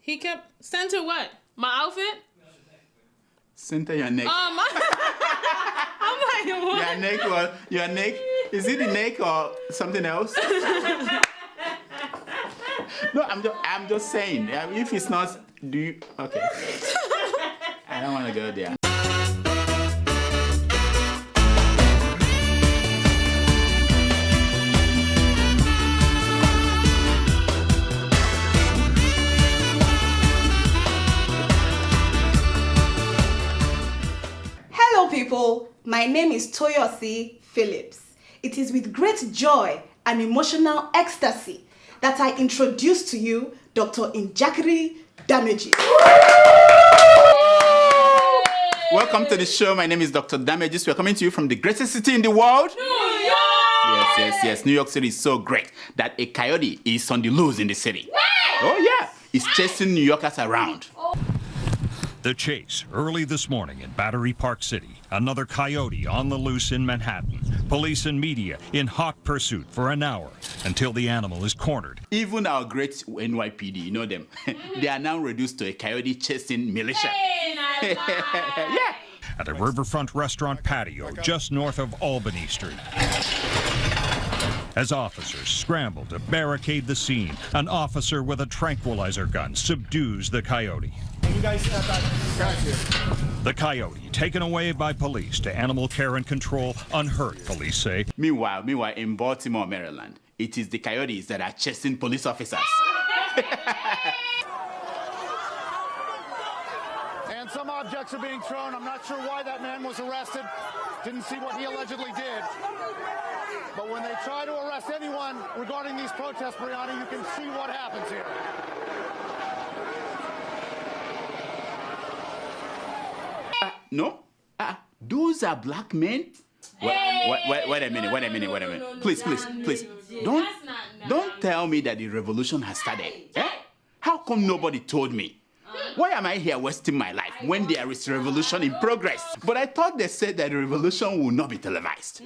He kept, center what? My outfit? Center your neck. I'm like, what? Your neck. Is it the neck or something else? No, I'm just saying. If it's not, do you? Okay. I don't want to go there. Hello people, my name is Toyosi Phillips. It is with great joy and emotional ecstasy that I introduce to you Dr. Njakiri Damages. Welcome to the show. My name is Dr. Damages. We're coming to you from the greatest city in the world. New York! Yes. New York City is so great that a coyote is on the loose in the city. Oh yeah, he's chasing New Yorkers around. The chase early this morning in Battery Park City. Another coyote on the loose in Manhattan. Police and media in hot pursuit for an hour until the animal is cornered. Even our great NYPD, you know them, they are now reduced to a coyote chasing militia. Hey, Yeah. At a riverfront restaurant patio just north of Albany Street. As officers scramble to barricade the scene, an officer with a tranquilizer gun subdues the coyote. You guys step back. The coyote taken away by police to animal care and control unhurt, police say. Meanwhile, in Baltimore, Maryland, it is the coyotes that are chasing police officers. And some objects are being thrown. I'm not sure why that man was arrested. Didn't see what he allegedly did. But when they try to arrest anyone regarding these protests, Brianna, you can see what happens here. No? Those are black men? Wait a minute. Please. Don't tell me that the revolution has started. Eh? How come nobody told me? Why am I here wasting my life when there is revolution in progress? But I thought they said that the revolution will not be televised.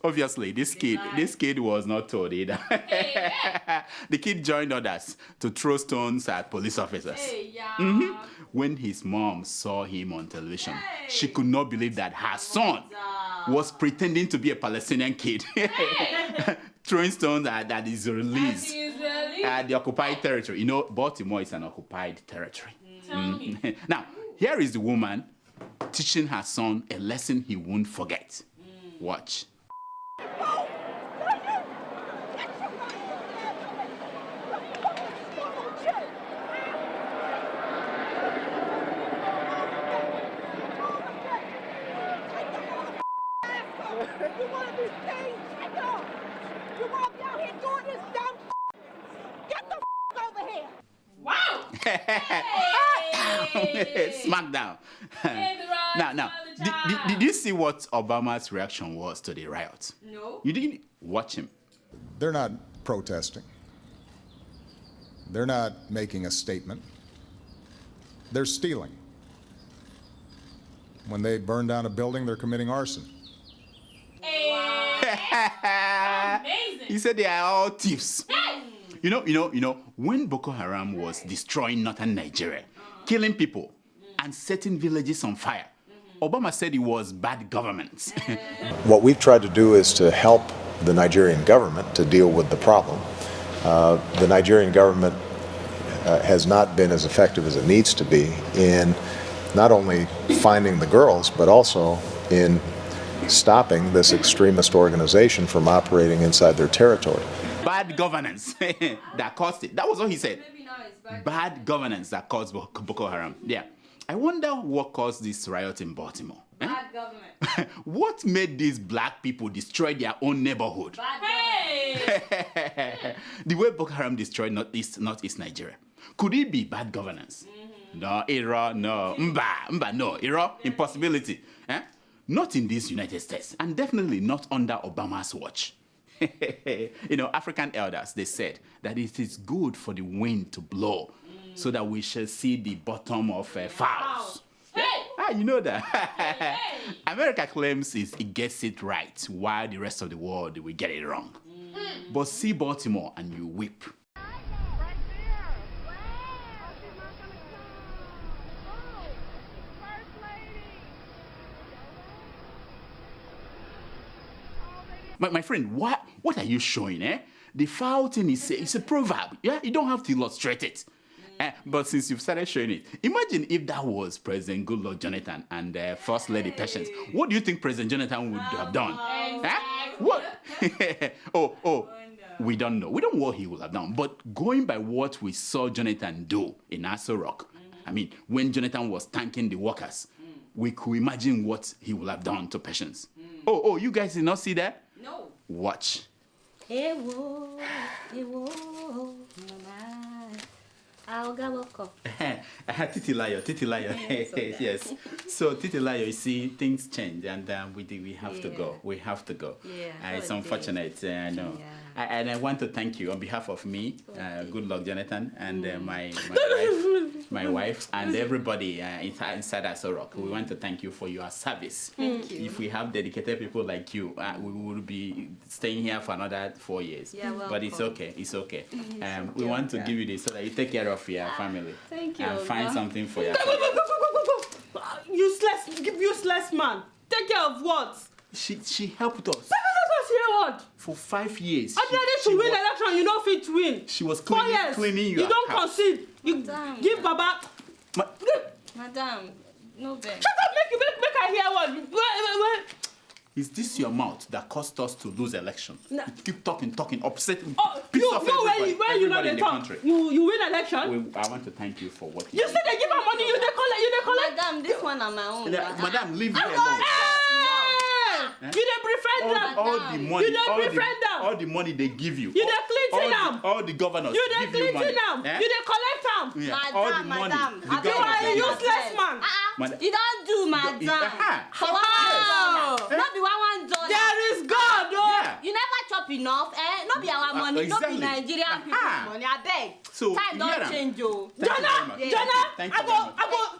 Obviously, this kid was not told either. The kid joined others to throw stones at police officers. When his mom saw him on television, she could not believe that her son was pretending to be a Palestinian kid. Throwing stones at his release at the occupied territory. You know, Baltimore is an occupied territory. Now, here is the woman teaching her son a lesson he won't forget. Watch. You want to be staged? Get off! You want to be out here doing this dumb Get the over here! Wow! Smackdown. Now, did you see what Obama's reaction was to the riot? No. You didn't watch him. They're not protesting. They're not making a statement. They're stealing. When they burn down a building, they're committing arson. Amazing. He said they are all thieves. You know, when Boko Haram was destroying northern Nigeria, killing people and setting villages on fire, Obama said it was bad government. What we've tried to do is to help the Nigerian government to deal with the problem. The Nigerian government has not been as effective as it needs to be in not only finding the girls, but also in stopping this extremist organization from operating inside their territory. Bad governance that caused it. That was what he said. Bad governance that caused Boko Haram. Yeah. I wonder what caused this riot in Baltimore. Bad government. What made these black people destroy their own neighborhood? The way Boko Haram destroyed Northeast Nigeria. Could it be bad governance? No, error, no. Mba, no. Error, impossibility. Not in these United States, and definitely not under Obama's watch. You know, African elders, they said that it is good for the wind to blow so that we shall see the bottom of fowls. You know that. America claims it gets it right, while the rest of the world will get it wrong. But see Baltimore and you weep. My friend, what are you showing, eh? The foul thing is a proverb. Yeah, you don't have to illustrate it. But since you've started showing it, imagine if that was President Goodluck Jonathan and First Lady Patience. What do you think President Jonathan would have done? What? We don't know. We don't know what he would have done. But going by what we saw Jonathan do in Aso Rock, I mean, when Jonathan was thanking the workers, we could imagine what he would have done to Patience. You guys did not see that? No. Watch. Titilayo. Yes. So Titilayo, you see, things change, and we have to go. We have to go. Yeah, it's unfortunate, I know. Yeah. And I want to thank you on behalf of me, good luck, Jonathan, and my wife, and everybody inside Aso Rock. We want to thank you for your service. Thank you. If we have dedicated people like you, we will be staying here for another 4 years. Yeah, but it's okay. It's okay. We want to give you this so that you take care of your family. Thank you. And find something for your Useless man. Take care of what? She helped us What? for 5 years. Ordinary to win election, you know fit win. She was 4 years. cleaning your You don't house. concede. You give Baba. Madam, no beg. Shut up, make I hear what. Wait. Is this your mouth that caused us to lose election? No. You keep talking, upsetting, Oh, piss off everybody, where you know everybody they in the talk. country. You win election. I want to thank you for what You said they give her money. You they collect. Madam, this one on my own. Madam, leave me alone. You dey befriend them. All the money, You dey befriend them. all the money they give you. You dey clean them. All the governors You dey give you money. clean them. You dey collect them. Yeah. All the money. Madam, the You are governors a give you. useless man. Madam. You don't do, madam. Wow. No be $1. There is God, oh. Yeah. You never chop enough, eh? No be our money, no exactly. be Nigerian people's money. I beg. So, Time hear don't am. change, oh. Thank you very much. Jonah, Thank you very much.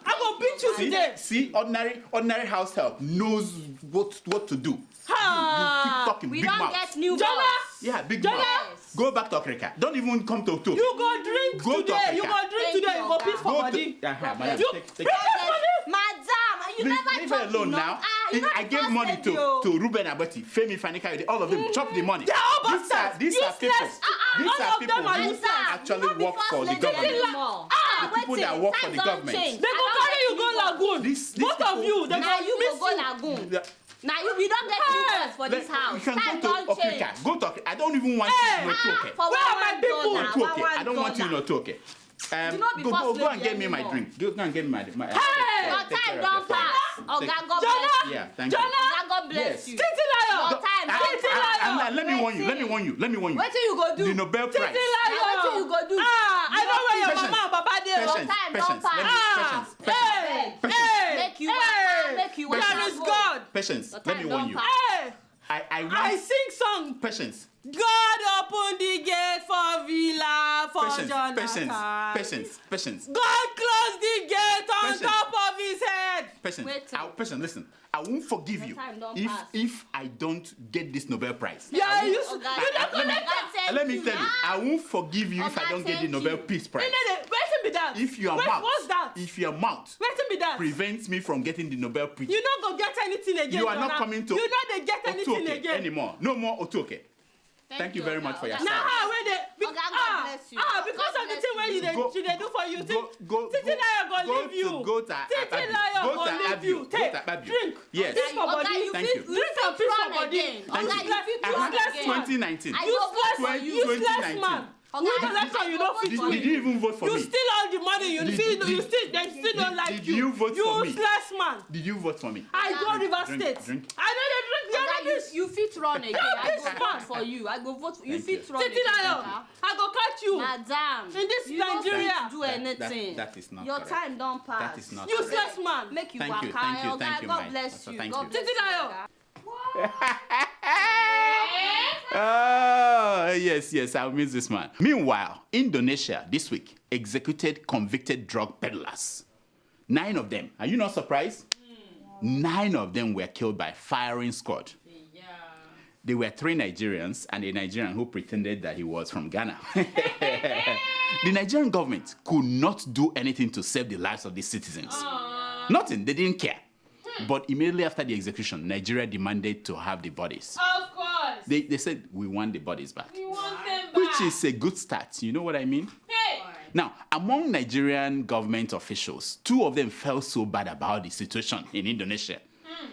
I go beat you today. See, ordinary house help knows what to do. You keep talking, We big don't mouth. get new Jonah. boss. Yeah, big Jonah. mouth. Go back to Africa. Don't even come to You go drink Go to today. Africa. You go drink Thank today. you, You go piss for Go body. Madam, You take bring this money. Madam, you never leave chop her alone enough. now. You know I the gave first money lady, oh. to Ruben Abati, Femi Fanika, all of them chop the money. They are all These are bastards. people. Useless. These All are of people them are who useless. actually work for the government. The people that work for the government. They go carry you go lagoon. These Both of people- you. They Now go you miss go go you. lagoon. Now we don't get new boss for this house. You can Time go don't to change. Africa. Go to Africa. I don't even want Hey. you to know okay. For Where are my people? I don't want you to know okay. You know before Go and slavery get me my anymore. drink. Go and get me my Your time don't pass. Oga, God bless Jonah. you. Yeah, thank you. Jonah. Oga, God bless Yes. you. Titi liar. Your time don't Titi pass. liar. Let me warn you. Let me warn you. What do you go do? The Nobel Prize. Titi liar. Now wetin you go do? I know where your Patience. mama and papa dey. Your Patience. time Patience. don't pass. Let me- Hey. Patience. Hey. Make you Hey. waka, make you waka. There is God. Patience. Your Let me time warn don't you. pass. Hey. I I want sing song. patience. God open the gate for Villa for Jonathan. Patience. God close the gate on Patience. top of his head. Patience. Wait. Patience, listen. I won't forgive Your you time don't pass. if I don't get this Nobel Prize. Yeah, you Oga, don't collect that. Let me tell you, I won't forgive you if I Oga, don't get the thank Nobel you. Peace Prize. Wetin be that? If your Wait, mouth, what's that? if your mouth Wetin be that? prevents me from getting the Nobel Peace, You no go get anything again. you are not Jonah. coming to You no dey get anything Otuoke again. anymore. No more Otuoke. Thank you very much for your Oga. Na service. how wey dey Oga, God bless you. because God of the bless thing wey you. you dey Go- she dey do for you. Go Titi liar go leave you. Go to Titi Ababi. liar Go go to leave Ababi. you. Go Take to Ababi. drink. Yes. This for Oga, body. you Thank fit- you. Drink and piss for run body. again. Thank Oga, you. you fit Useless run man. again. 2019. I go vote for you. Useless man. Oga, Who election you no fit Did win. you even vote for You me? steal all the money. They still don't like did you. you vote for me? Useless man. Did you vote for me? I go River Drink, State. drink. I know they drink. You're Oga, not this. you fit run again. I this go man. vote for you. I go vote for you. Thank Fit you. run Titi again. liar. Oga. I go catch you. Madam, In this you Nigeria. don't fit do anything. that is not Your correct. time don't pass. That is not Useless man. Make you Thank you, waka. thank you, Oga, thank you, God my- bless so you. thank God you. bless Titi you. liar. Oh, yes, I'll miss this man. Meanwhile, Indonesia this week executed convicted drug peddlers. 9 of them. Are you not surprised? 9 of them were killed by firing squad. There were 3 Nigerians and a Nigerian who pretended that he was from Ghana. The Nigerian government could not do anything to save the lives of these citizens. Nothing, they didn't care. But immediately after the execution, Nigeria demanded to have the bodies. Of course. They said, we want the bodies back. We want them back. Which is a good start. You know what I mean? Hey. Now, among Nigerian government officials, 2 of them felt so bad about the situation in Indonesia.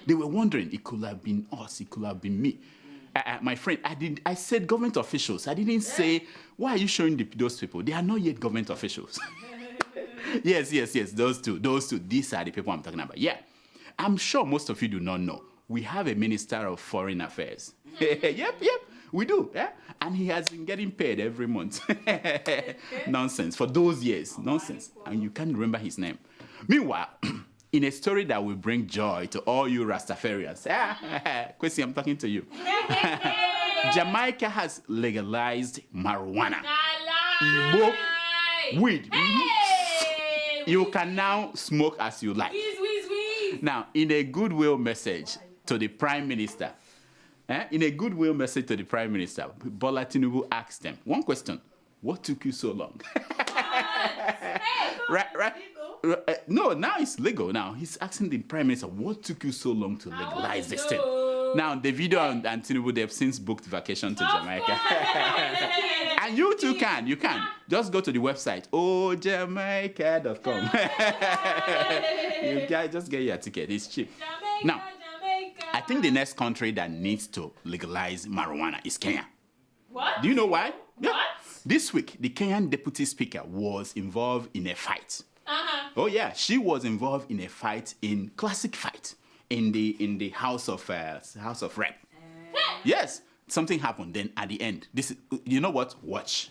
They were wondering, it could have been us, it could have been me. My friend, I said government officials. I didn't say, why are you showing those people? They are not yet government officials. Yes, those two. These are the people I'm talking about. Yeah. I'm sure most of you do not know. We have a Minister of Foreign Affairs. Yep, we do. Yeah? And he has been getting paid every month. Nonsense. For those years. Nonsense. And you can't remember his name. Meanwhile, in a story that will bring joy to all you Rastafarians. Kwesi, I'm talking to you. Jamaica has legalized marijuana. Igbo weed. You can now smoke as you like. Now, in a goodwill message to the Prime Minister, Bola Tinubu asked them one question: what took you so long? Right. No, now it's legal. Now he's asking the Prime Minister, what took you so long to legalize this thing? Now, Davido and Tinubu, they've since booked vacation to Jamaica. And you too can. You can. Just go to the website, jamaica.com. Just get your ticket. It's cheap. Now, I think the next country that needs to legalize marijuana is Kenya. What? Do you know why? Yeah. What? This week, the Kenyan deputy speaker was involved in a fight. Oh yeah, she was involved in a fight, in classic fight, in the House of Rep. Yes, something happened. Then at the end, you know what? Watch.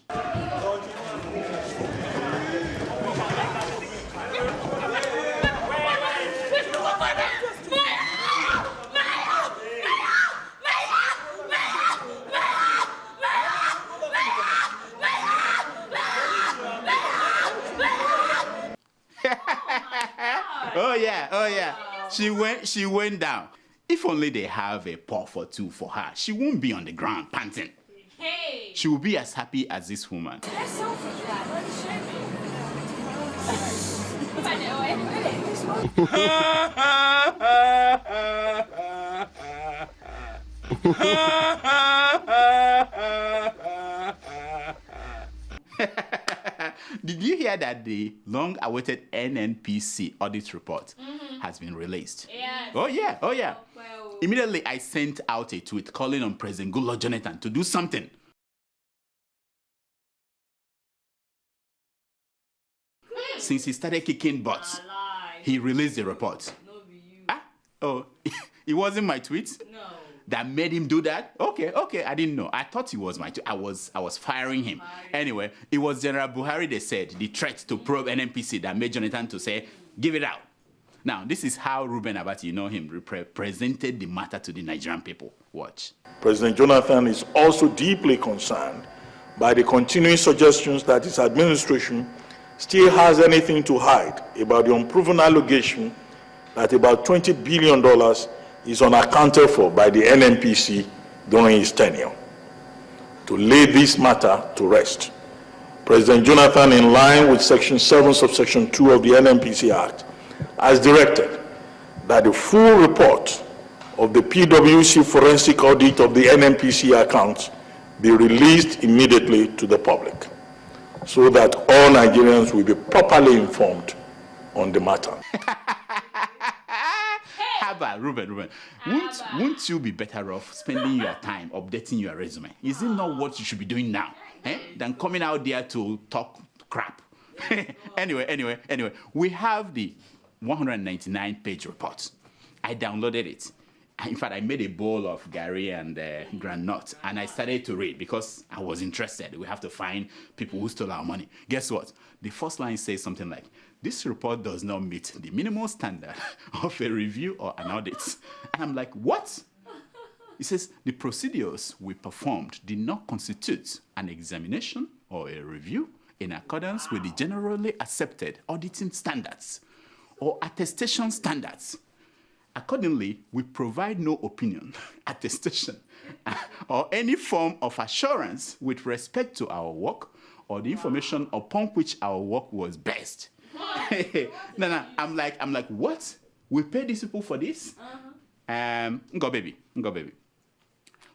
Oh yeah. She went down. If only they have a pot for 2 for her, she won't be on the ground panting. Hey. She will be as happy as this woman. Did you hear that the long-awaited NNPC audit report has been released? Yes. Oh yeah. Well. Immediately, I sent out a tweet calling on President Goodluck Jonathan to do something. Since he started kicking butts, he released the report. Oh, it wasn't my tweet? No. That made him do that? Okay, I didn't know. I thought it was my tweet. I was firing him. Anyway, it was General Buhari, they said, the threat to probe NNPC that made Jonathan to say, give it out. Now, this is how Reuben Abati, you know him, presented the matter to the Nigerian people. Watch. President Jonathan is also deeply concerned by the continuing suggestions that his administration still has anything to hide about the unproven allegation that about $20 billion is unaccounted for by the NNPC during his tenure. To lay this matter to rest, President Jonathan, in line with Section 7, Subsection 2 of the NNPC Act, has directed that the full report of the PwC forensic audit of the NNPC accounts be released immediately to the public, so that all Nigerians will be properly informed on the matter. Ruben, won't you be better off spending your time updating your resume? Is it not what you should be doing now, than coming out there to talk crap? Anyway, we have the 199-page report. I downloaded it. In fact, I made a bowl of Gary and granite, and I started to read because I was interested. We have to find people who stole our money. Guess what? The first line says something like, this report does not meet the minimal standard of a review or an audit. And I'm like, what? It says, the procedures we performed did not constitute an examination or a review in accordance with the generally accepted auditing standards or attestation standards. Accordingly, we provide no opinion, attestation, or any form of assurance with respect to our work or the information upon which our work was based. No, I'm like, what? We pay these people for this? Ngoo Baby.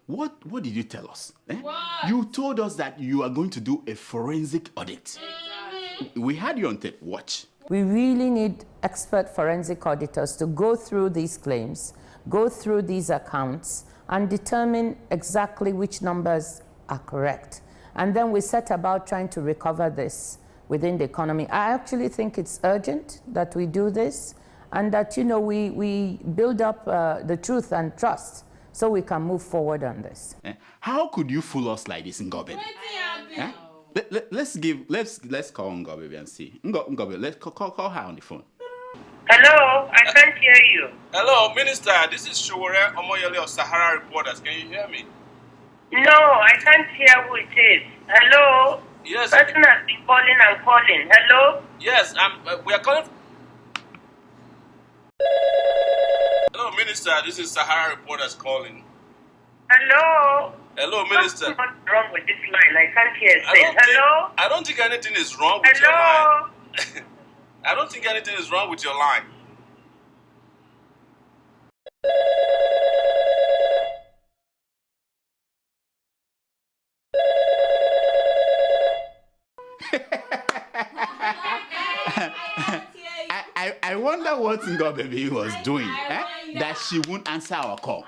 What did you tell us? What? You told us that you are going to do a forensic audit. We had you on tape. Watch. We really need expert forensic auditors to go through these claims, go through these accounts, and determine exactly which numbers are correct. And then we set about trying to recover this within the economy. I actually think it's urgent that we do this, and that, you know, we build up the truth and trust so we can move forward on this. How could you fool us like this, Ngoo Baby? Let's call Ngoo Baby and see. Ngoo Baby, let's call her on the phone. Hello, I can't hear you. Hello, Minister. This is Showore Omoyele of Sahara Reporters. Can you hear me? No, I can't hear who it is. Hello? Yes. Person has been calling and calling. Hello? Yes, we are calling. Hello, Minister. This is Sahara Reporters calling. Hello? Hello, Minister. What's wrong with this line? I can't hear it. Hello? I don't think anything is wrong with your line. I don't think anything is wrong with your line. I wonder what Ngoo Baby was doing, that she won't answer our call.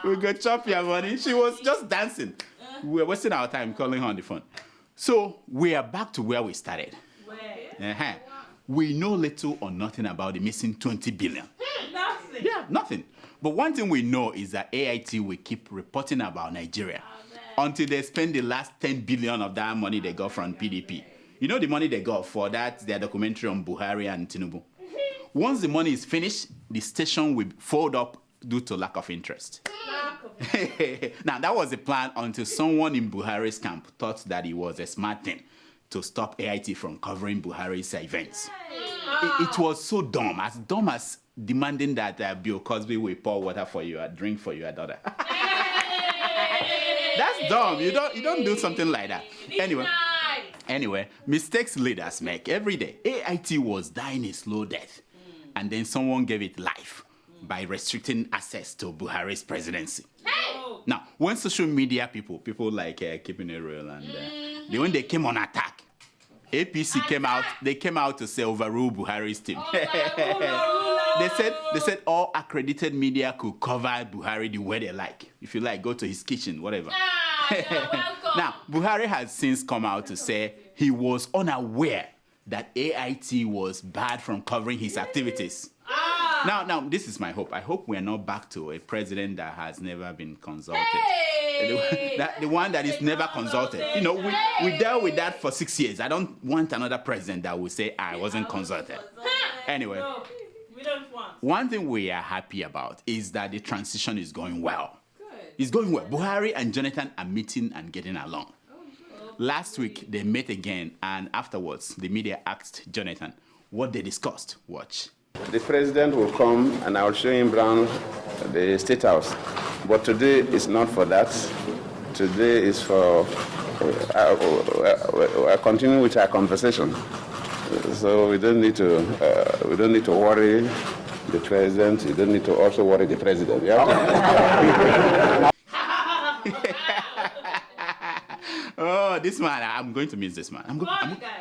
We go chop your money. She was just dancing. We were wasting our time calling her on the phone. So we are back to where we started. Where? We know little or nothing about the missing 20 billion. Nothing. Yeah, nothing. But one thing we know is that AIT will keep reporting about Nigeria until they spend the last 10 billion of that money they got from PDP. You know the money they got for that, their documentary on Buhari and Tinubu. Once the money is finished, the station will fold up due to lack of interest. Now, that was the plan until someone in Buhari's camp thought that it was a smart thing to stop AIT from covering Buhari's events. It was so dumb as demanding that Bill Cosby will pour water for you, a drink for your daughter. That's dumb. You don't do something like that. Anyway, mistakes leaders make every day. AIT was dying a slow death, and then someone gave it life by restricting access to Buhari's presidency. Now, when social media people like Keeping It Real, and when they came on attack, APC came out to say overrule Buhari's team. They said all accredited media could cover Buhari the way they like. If you like, go to his kitchen, whatever. Now, Buhari has since come out to say he was unaware that AIT was barred from covering his activities. Now, this is my hope. I hope we are not back to a president that has never been consulted. The one that is never consulted. You know, we dealt with that for 6 years. I don't want another president that will say, I wasn't consulted. Anyway, No, we don't want. one thing we are happy about is that the transition is going well. It's going well. Buhari and Jonathan are meeting and getting along. Last week, they met again, and afterwards, the media asked Jonathan what they discussed. Watch. The president will come and I will show him around the State House. But today is not for that. Today is for continue with our conversation. So we don't need to worry the president. You don't need to also worry the president. Yeah? Oh, this man! I'm going to miss this man.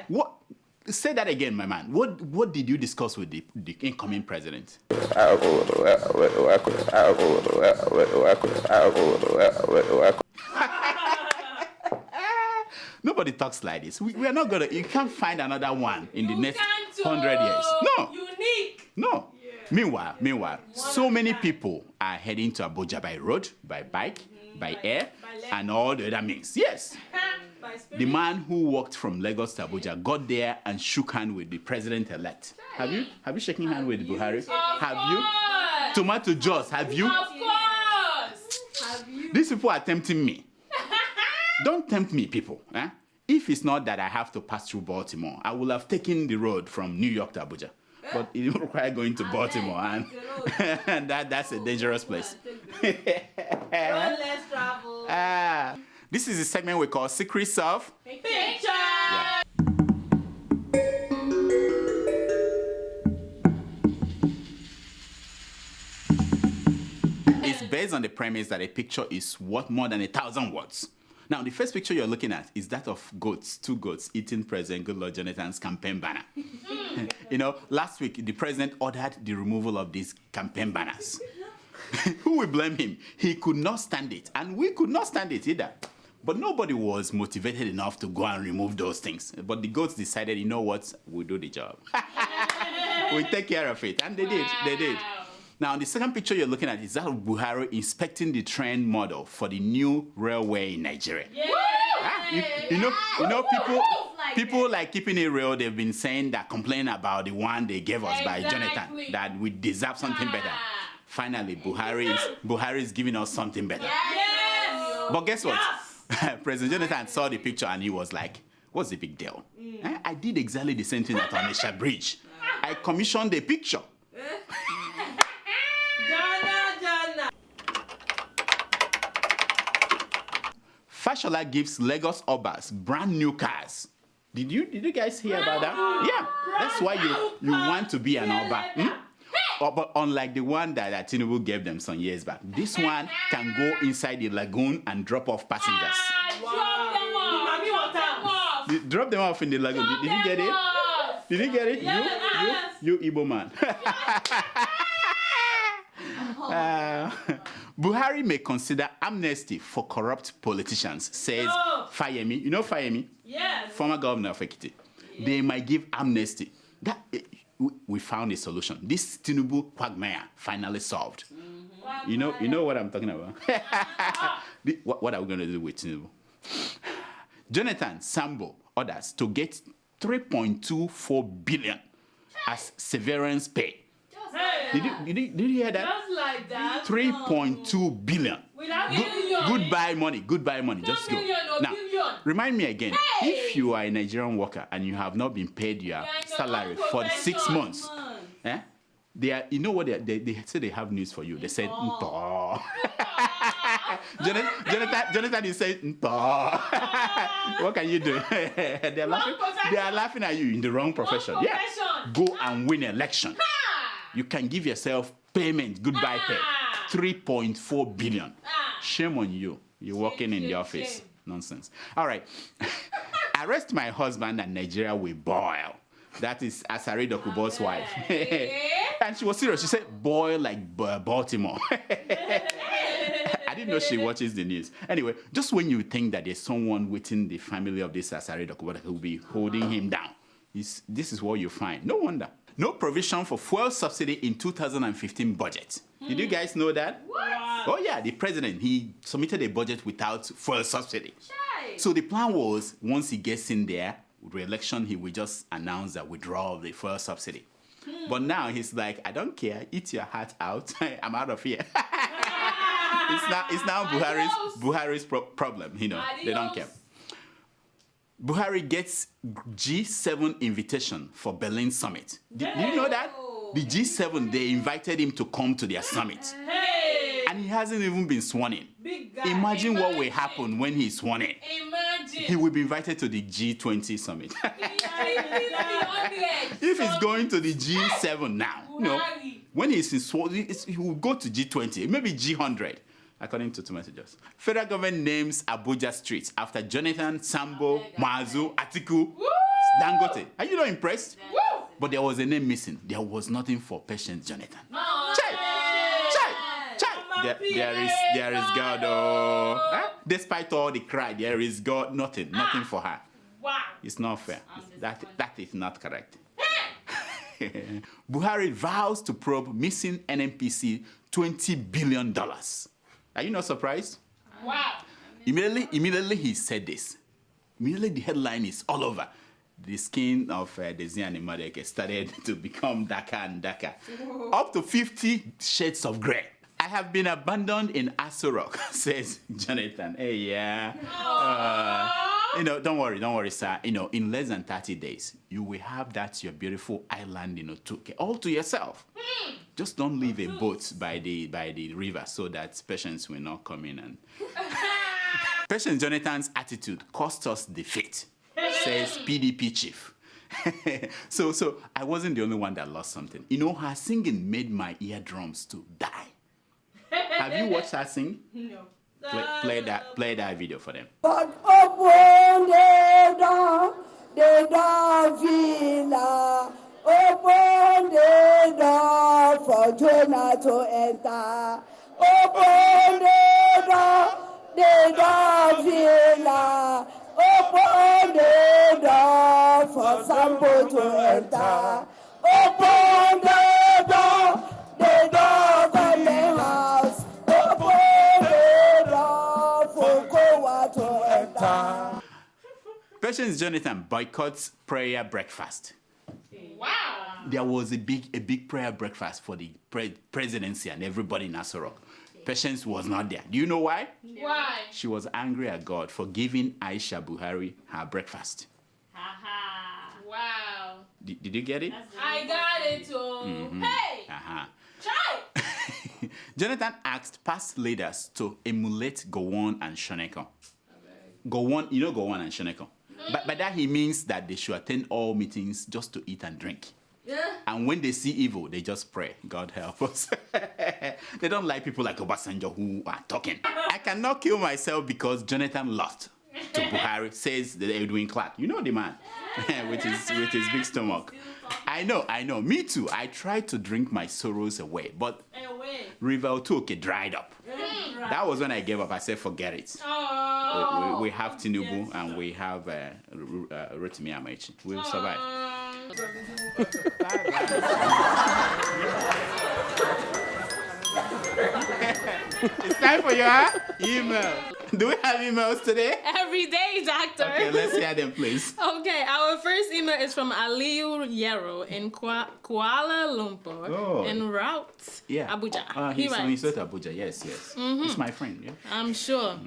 What? Say that again, my man. What did you discuss with the incoming president? Nobody talks like this. We are not gonna. You can't find another one in the next 100 years. No. Unique. No. Yeah. Meanwhile, so many people are heading to Abuja by road, by bike, by air, and all the other means. Yes. The man who walked from Lagos to Abuja got there and shook hands with the president-elect. Have you shaken hands with Buhari? Have you? Tomato Jaws, have you? Of course. These people are tempting me. Don't tempt me, people. Eh? If it's not that I have to pass through Baltimore, I will have taken the road from New York to Abuja. But it will require going to Baltimore, and, and that's a dangerous place. Let's travel. This is a segment we call Secrets of Picture. Yeah. It's based on the premise that a picture is worth more than 1,000 words. Now, the first picture you're looking at is that of two goats eating President Goodluck Jonathan's campaign banner. You know, last week, the president ordered the removal of these campaign banners. Who will blame him? He could not stand it, and we could not stand it either. But nobody was motivated enough to go and remove those things. But the goats decided, you know what, we'll do the job. We'll take care of it, and they did. They did. Now, the second picture you're looking at is that of Buhari inspecting the train model for the new railway in Nigeria. Yeah. You know, people like keeping it real. They've been saying that, complaining about the one they gave us by Jonathan, that we deserve something better. Finally, Buhari is giving us something better. Yes. But guess what? Yes. President Jonathan saw the picture and he was like, "What's the big deal? I did exactly the same thing at Onitsha Bridge. I commissioned a picture." Fashola gives Lagos Obas brand new cars. Did you guys hear about that? Yeah, that's why you want to be an Oba. But unlike the one that Tinubu gave them some years back, this one can go inside the lagoon and drop off passengers. Drop them off in the lagoon. Did you get it? Did you get it? Yes. You Igbo man. Buhari may consider amnesty for corrupt politicians, says Fayemi. You know Fayemi? Yes. Former governor of Ekiti. Yes. They might give amnesty. We found a solution. This Tinubu quagmire finally solved. Mm-hmm. You know what I'm talking about? What are we going to do with Tinubu? Jonathan, Sambo, others to get 3.24 billion as severance pay. Did you hear that? Just like that. 3.2 billion. Goodbye money. Just go. Now, remind me again. If you are a Nigerian worker and you have not been paid your salary for 6 months, you know what they say they have news for you. They said, "Nto." Jonathan is saying, "Nto." What can you do? They are laughing at you in the wrong profession. Yeah. Go and win election. You can give yourself payment, goodbye pay. 3.4 billion. Shame on you. You're working in the office. Nonsense. All right. Arrest my husband and Nigeria will boil. That is Asari Dokubo's wife. And she was serious. She said, boil like Baltimore. I didn't know she watches the news. Anyway, just when you think that there's someone within the family of this Asari Dokubo that will be holding him down, this is what you find. No wonder. No provision for fuel subsidy in 2015 budget. Did you guys know that? What? Oh yeah, the president, he submitted a budget without fuel subsidy. So the plan was, once he gets in there, with re-election, he will just announce the withdrawal of the fuel subsidy. But now he's like, I don't care, eat your heart out, I'm out of here. It's now Buhari's problem, you know, they don't care. Buhari gets G7 invitation for Berlin summit. Did you know that? The G7, they invited him to come to their summit. And he hasn't even been sworn in. Imagine what will happen when he's sworn in. He will be invited to the G20 summit. If he's going to the G7 now, you know, when he's sworn, he will go to G20, maybe G100. According to two messages. Federal government names Abuja streets after Jonathan, Sambo, Mazu, Atiku, Dangote. Are you not impressed? But there was a name missing. There was nothing for Patience Jonathan. There is God. Despite all the cry, there is God. Nothing for her. Wow. It's not fair. That is not correct. Buhari vows to probe missing NNPC $20 billion. Are you not surprised? Wow. Immediately he said this. Immediately the headline is all over. The skin of Desi and Imadeke started to become darker and darker. Up to 50 shades of gray. I have been abandoned in Aso Rock, says Jonathan. Hey, yeah. Don't worry, sir. In less than 30 days, you will have your beautiful island, all to yourself. Just don't leave a boat by the river so that patients will not come in and. Patient Jonathan's attitude cost us defeat, says PDP chief. So I wasn't the only one that lost something. Her singing made my eardrums to die. Have you watched her sing? No. Play that video for them. But open the door, villa. Open the door for Jonah to enter. Open the door, villa. Open the door for Sambo to enter. Open the door for the house. Open the door for Kowa to enter. Patience Jonathan boycotts prayer breakfast. Wow. There was a big prayer breakfast for the presidency and everybody in Aso Rock. Patience was not there. Do you know why? Why? She was angry at God for giving Aisha Buhari her breakfast. Wow. Did you get it? I got it too. Hey! Try! Jonathan asked past leaders to emulate Gowon and Shoneko. Gowon, Gowon and Shoneko. But by that he means that they should attend all meetings just to eat and drink. Yeah. And when they see evil, they just pray, God help us. They don't like people like Obasanjo who are talking. I cannot kill myself because Jonathan lost to Buhari, says the Edwin Clark. You know the man with his big stomach. I know. Me too. I tried to drink my sorrows away, but River Otuoke dried up. That was when I gave up. I said, forget it. We have Tinubu and we have Rotimi Amaechi. We'll survive. It's time for your email. Do we have emails today? Every day, doctor. Okay, let's hear them, please. Okay, our first email is from Aliu Yero in Kuala Lumpur en route Abuja. He's on his way to Abuja. Yes. He's my friend. Yeah. I'm sure.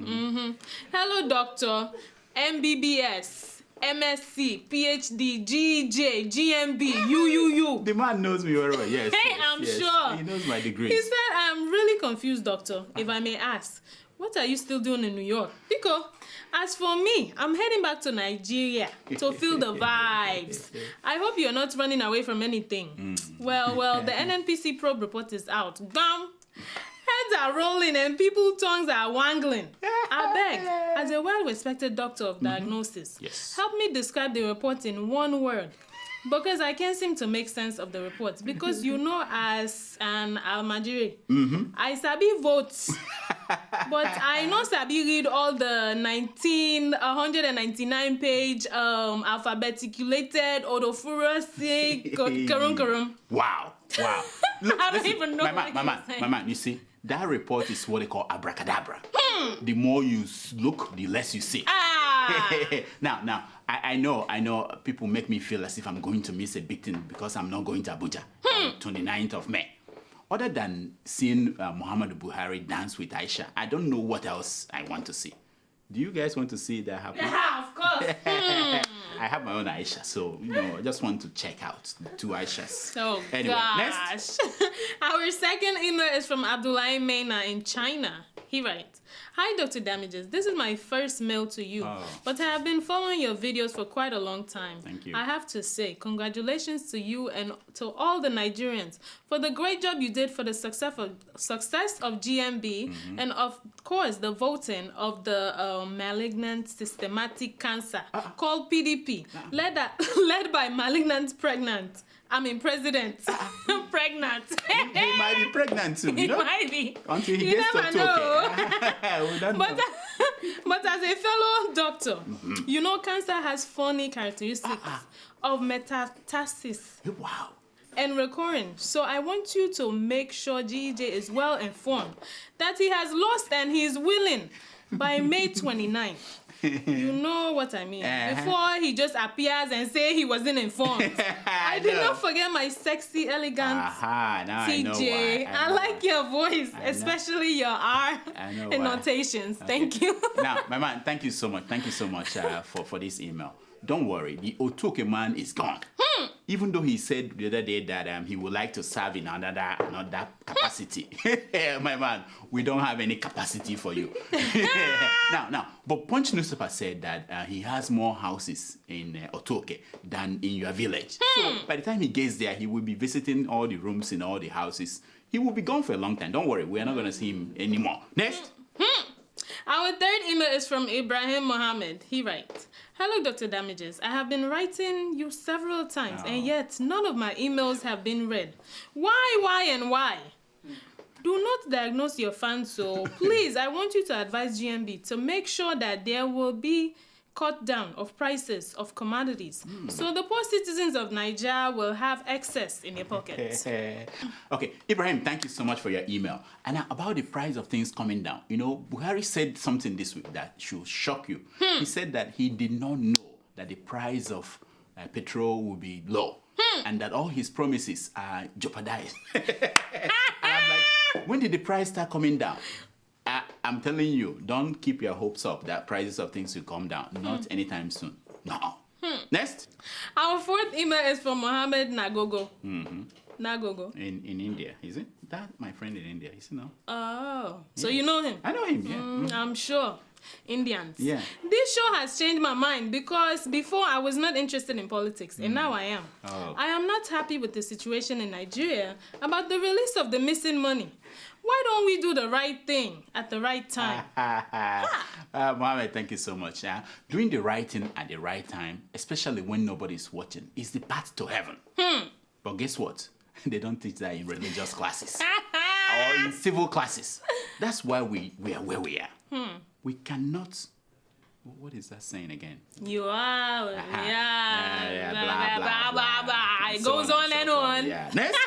Hello, doctor. MBBS. MSc, PhD, GJ, GMB, UUU. The man knows me very well, yes. Hey, I'm sure. He knows my degrees. He said, I'm really confused, doctor, if I may ask. What are you still doing in New York? Because as for me, I'm heading back to Nigeria to feel the vibes. I hope you're not running away from anything. Well, the NNPC probe report is out. Gum! Heads are rolling and people's tongues are wangling. I beg, as a well-respected doctor of diagnosis, help me describe the report in one word. Because I can't seem to make sense of the report. Because as an Almajiri, I sabi votes. But I know sabi read all the 199 page alphabeticulated odofurasi karum. Wow. Look, I don't even know my man, you see, that report is what they call abracadabra. The more you look, the less you see. Now, I know people make me feel as if I'm going to miss a big thing because I'm not going to Abuja on 29th of May. Other than seeing Muhammadu Buhari dance with Aisha, I don't know what else I want to see. Do you guys want to see that happen? Yeah, of course. I have my own Aisha, so I just want to check out the two Aishas. Oh, anyway, gosh. Next. Our second email is from Abdullahi Mena in China. He writes, Hi, Dr. Damages. This is my first mail to you, but I have been following your videos for quite a long time. Thank you. I have to say, congratulations to you and to all the Nigerians for the great job you did for the success of GMB and, of course, the voting of the malignant systematic cancer called PDP, led by malignant president. Pregnant. He might be pregnant too, He might be. Until he gets to Tokyo. But as a fellow doctor, cancer has funny characteristics of metastasis. Wow. And recurring. So I want you to make sure GEJ is well informed that he has lost and he is willing by May 29th You know what I mean. Before he just appears and say he wasn't informed. I did not forget my sexy, elegant TJ. I like your voice, especially your R and notations. Thank you. Now, my man, thank you so much. Thank you so much for this email. Don't worry, the Otoke man is gone. Even though he said the other day that he would like to serve in another capacity. My man, we don't have any capacity for you. Now, but Punch newspaper said that he has more houses in Otoke than in your village. So by the time he gets there, he will be visiting all the rooms in all the houses. He will be gone for a long time. Don't worry, we are not going to see him anymore. Next. Our third email is from Ibrahim Mohammed. He writes, "Hello, Dr. Damages. I have been writing you several times, and yet none of my emails have been read. Why? Do not diagnose your fans, so please, I want you to advise GMB to make sure that there will be cut down of prices of commodities, so the poor citizens of Nigeria will have excess in their pockets." Okay, Ibrahim, thank you so much for your email. And about the price of things coming down, you know, Buhari said something this week that should shock you. He said that he did not know that the price of petrol will be low and that all his promises are jeopardized. And I'm like, when did the price start coming down? I'm telling you, don't keep your hopes up that prices of things will come down. Not anytime soon. No. Next. Our fourth email is from Mohammed Nagogo. Nagogo. In India, is it? That my friend in India, is he no? Oh, so you know him? I know him, yeah. I'm sure. Indians. Yeah. This show has changed my mind because before I was not interested in politics and now I am. I am not happy with the situation in Nigeria about the release of the missing money. Why don't we do the right thing at the right time? Mohammed, thank you so much. Doing the right thing at the right time, especially when nobody's watching, is the path to heaven. But guess what? They don't teach that in religious classes or in civil classes. That's why we are where we are. We cannot... What is that saying again? You are, blah, blah, blah. It goes on and on. Yeah. Next.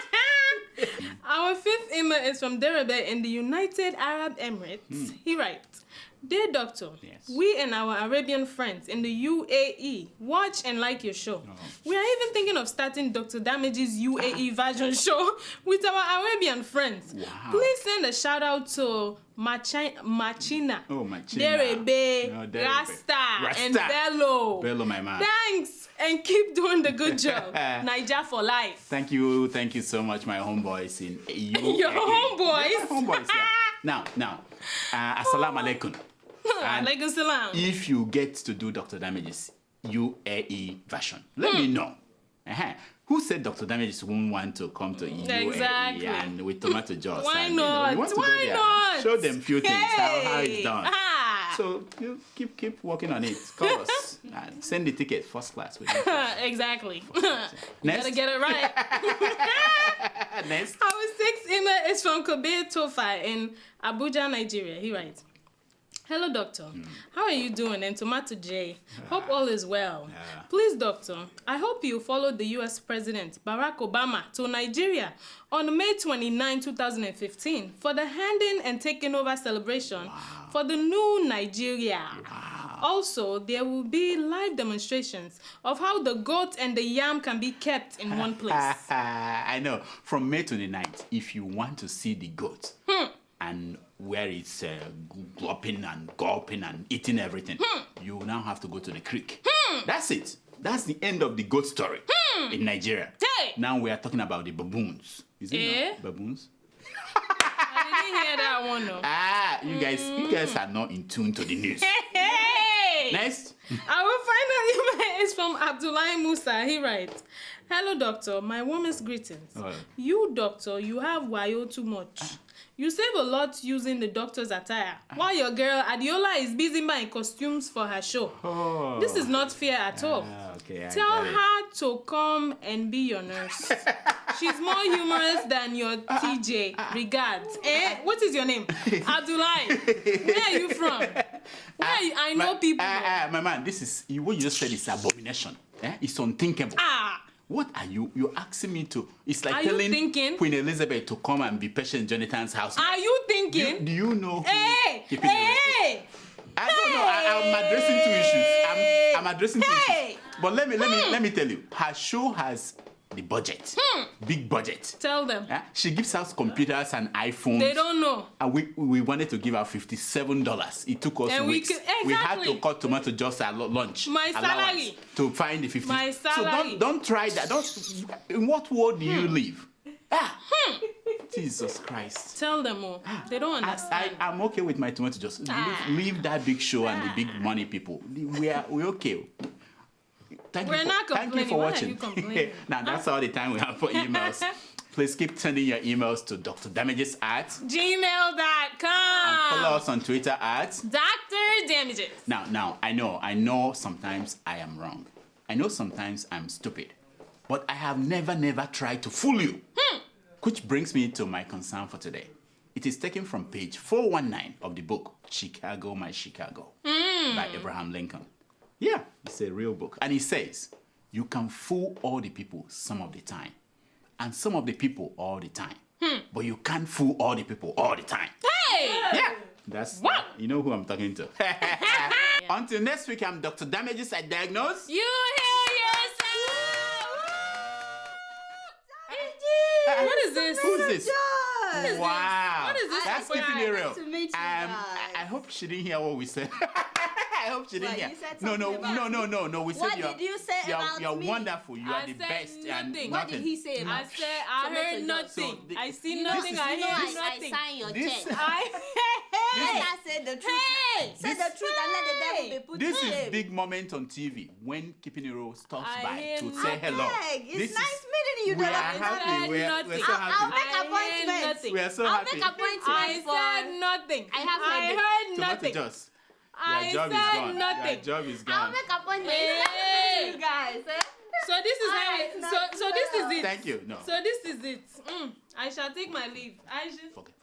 Our fifth email is from Derebe in the United Arab Emirates. He writes, "Dear Doctor, we and our Arabian friends in the UAE watch and like your show. We are even thinking of starting Dr. Damage's UAE version show with our Arabian friends. Please send a shout out to Machina, Derebe, Rasta, and Bello. Bello, my man. Thanks, and keep doing the good job. Niger for life." Thank you so much, my homeboys in UAE. Your homeboys? Yeah, homeboys, yeah. Now, assalamu alaikum. Alaikum salam. If you get to do Dr. Damages UAE version, let me know. Who said Dr. Damages won't want to come to UAE and with tomato jaws? Why and, not? You know, Why not? Show them few things, how it's done. So you keep working on it. Call us. Send the ticket first class. Exactly. You Next. gotta get it right. Next. Our sixth email is from Kobe Tofa in Abuja, Nigeria. He writes, "Hello, Doctor. How are you doing? And Tomato J. Hope all is well. Please, Doctor, I hope you followed the U.S. President Barack Obama to Nigeria on May 29, 2015 for the handing and taking over celebration for the new Nigeria. Also, there will be live demonstrations of how the goat and the yam can be kept in one place." I know. From May 29th, if you want to see the goat and where it's glopping and gulping and eating everything, you now have to go to the creek. That's it. That's the end of the goat story in Nigeria. Now we are talking about the baboons. Is it not baboons? I didn't hear that one, no. You guys are not in tune to the news. Next. Our final email is from Abdullahi Musa. He writes, "Hello, Doctor. My warmest greetings. You, Doctor, you have wayo too much. You save a lot using the doctor's attire, while your girl Adiola is busy buying costumes for her show. This is not fair at all. Tell her to come and be your nurse. She's more humorous than your TJ. Regards." What is your name? Abdullahi. Where are you from? I know people. My man, this is what you just said is abomination. It's unthinkable. What are you? You're asking me to. It's like telling Queen Elizabeth to come and be patient in Jonathan's house. Are you thinking? Do you know? Hey! I'm addressing two issues. I'm addressing two issues. But let me tell you, her show has the budget, big budget. Tell them. She gives us computers and iPhones. They don't know. And we wanted to give her $57. It took us weeks. We had to cut tomato juice at lunch. My salary. To find the 50. My salary. So don't try that. In what world do you live? Jesus Christ. Tell them more. They don't understand. I'm okay with my tomato juice. Leave that big show and the big money people. We're okay. Thank you for watching. Now that's all the time we have for emails. Please keep sending your emails to drdamages@gmail.com. And follow us on Twitter at Dr. Damages. Now I know sometimes I am wrong. I know sometimes I'm stupid. But I have never tried to fool you. Which brings me to my concern for today. It is taken from page 419 of the book Chicago, My Chicago by Abraham Lincoln. Yeah, it's a real book. And it says, you can fool all the people some of the time, and some of the people all the time. But you can't fool all the people all the time. Hey! Yeah, that's what? You know who I'm talking to. Until next week, I'm Dr. Damages. I diagnose. You heal yourself! What is this? Who's this? Wow. What is this? That's keeping it real. Nice to meet you I hope she didn't hear what we said. I hope she didn't hear. You said No. We What said did you say about you're me? wonderful. You are the said best. nothing. And What did he say about I heard nothing. So I see nothing. I hear nothing. I sign your This- check. I Say the truth. Say the truth and let the devil be put This to is shame. big moment on TV when Keeping It Real stops I by hear to say hello. It's This nice is- meeting you. We are Dr. happy. We're so happy. I'll make I heard appointments. nothing. We are so I'll happy. make appointments. I said nothing. I have I heard heard Tomato nothing. juice. I Your job is said gone. nothing. Your job is I'll gone. make appointments. Hey. You guys. So this is how it. So this is it. Thank you. No. So this is it. I shall take my leave. I should. Forget.